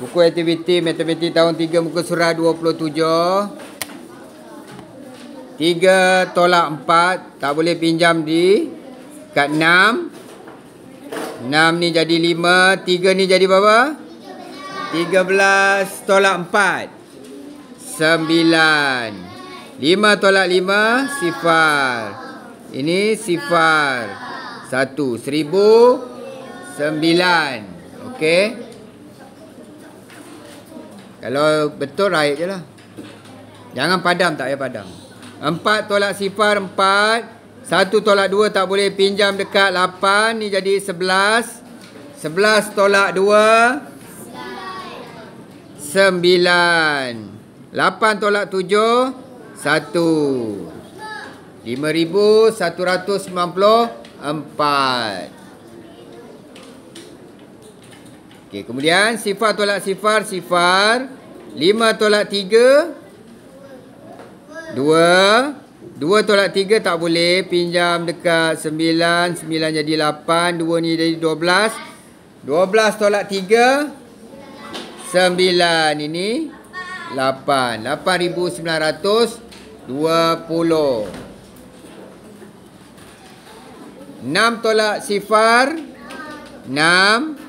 Buku aktiviti matematik tahun 3 muka surat 27. 3 tolak 4 tak boleh pinjam di kat 6. 6 ni jadi 5, 3 ni jadi berapa? 13 tolak 4 9. 5 tolak 5 sifar. Ini sifar 1. 1009. Okey. Kalau betul raih je lah. Jangan padam, tak payah padam. 4 tolak sifar 4. 1 tolak 2 tak boleh pinjam dekat 8. Ni jadi 11. 11 tolak 2 9. 8 tolak 7 1. 5194. Okey, kemudian sifar tolak sifar sifar. 5 tolak 3 2. 2 tolak 3 tak boleh pinjam dekat 9. 9 jadi 8. 2 ni jadi 12. 12 tolak 3 9. Ini 8. 8920. 6 tolak sifar 6.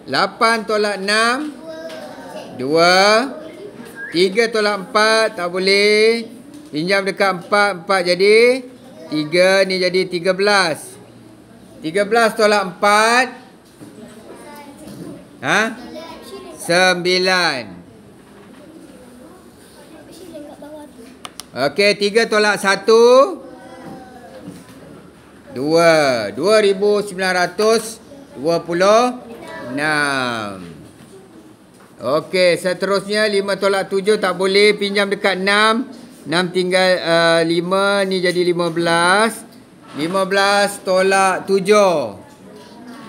8 tolak 6 2. 3 tolak 4 tak boleh pinjam dekat 4. 4 jadi 3. Ni jadi 13. 13 tolak 4 9. Okey, 3 tolak 1 2. 2926. Okey, seterusnya 5 tolak 7 tak boleh pinjam dekat 6. 6 tinggal 5. Ni jadi 15. 15 tolak 7.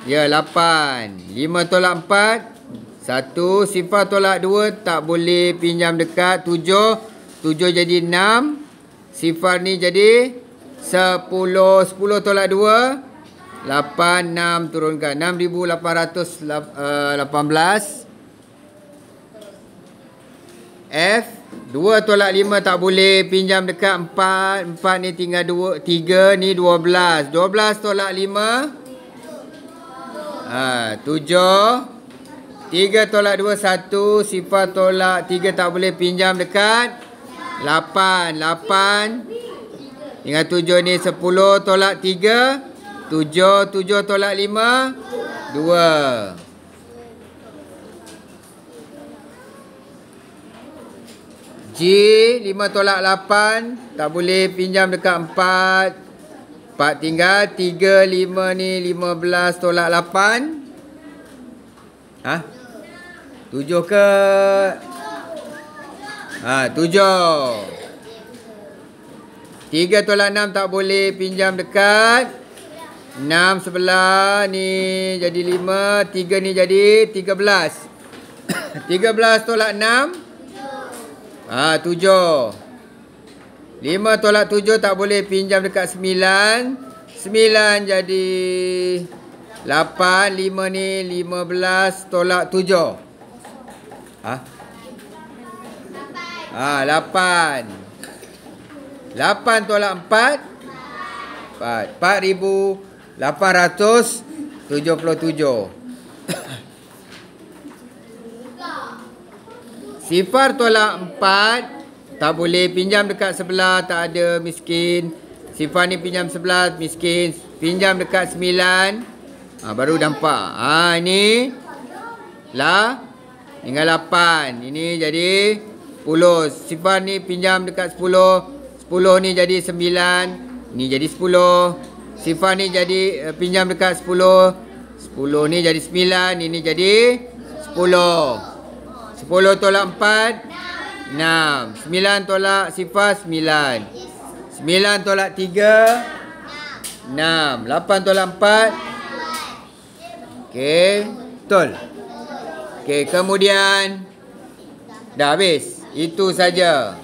Ya, 8. 5 tolak 4 1. Sifar tolak 2 tak boleh pinjam dekat 7. 7 jadi 6. Sifar ni jadi 10. 10 tolak 2 8. 6 turunkan 6818. F. 2 tolak 5 tak boleh pinjam dekat 4. 4 ni tinggal 2. 3 ni 12. 12 tolak 5 7. 3 tolak 2 1. Sifar tolak 3 tak boleh pinjam dekat 8. 8 tinggal 7 ni 10 tolak 3 7. 7 tolak 5 2. G. 5 tolak 8 tak boleh pinjam dekat 4. 4 tinggal 3. 5 ni 15 tolak 8 7 ke 7. 3 tolak 6 tak boleh pinjam dekat 6 sebelah. Ni jadi 5. 3 ni jadi 13. 13 tolak 6 7. 5 tolak 7 tak boleh pinjam dekat 9. 9 jadi 8. 5 ni 15 tolak 7 8. 8 tolak 4 4877. Sifar tolak 4 tak boleh pinjam dekat sebelah. Tak ada, miskin. Sifar ni pinjam sebelah, miskin. Pinjam dekat 9 baru nampak. Ini lah tinggal 8. Ini jadi 10. Sifar ni pinjam dekat 10. 10 ni jadi 9. Ni jadi 10. Sifar ni jadi pinjam dekat 10. 10 ni jadi 9. Ini jadi 10. 10 tolak 4 6. 9 tolak sifar 9. 9 tolak 3 6. 8 tolak 4 okey, betul. Okey, kemudian dah habis. Itu saja.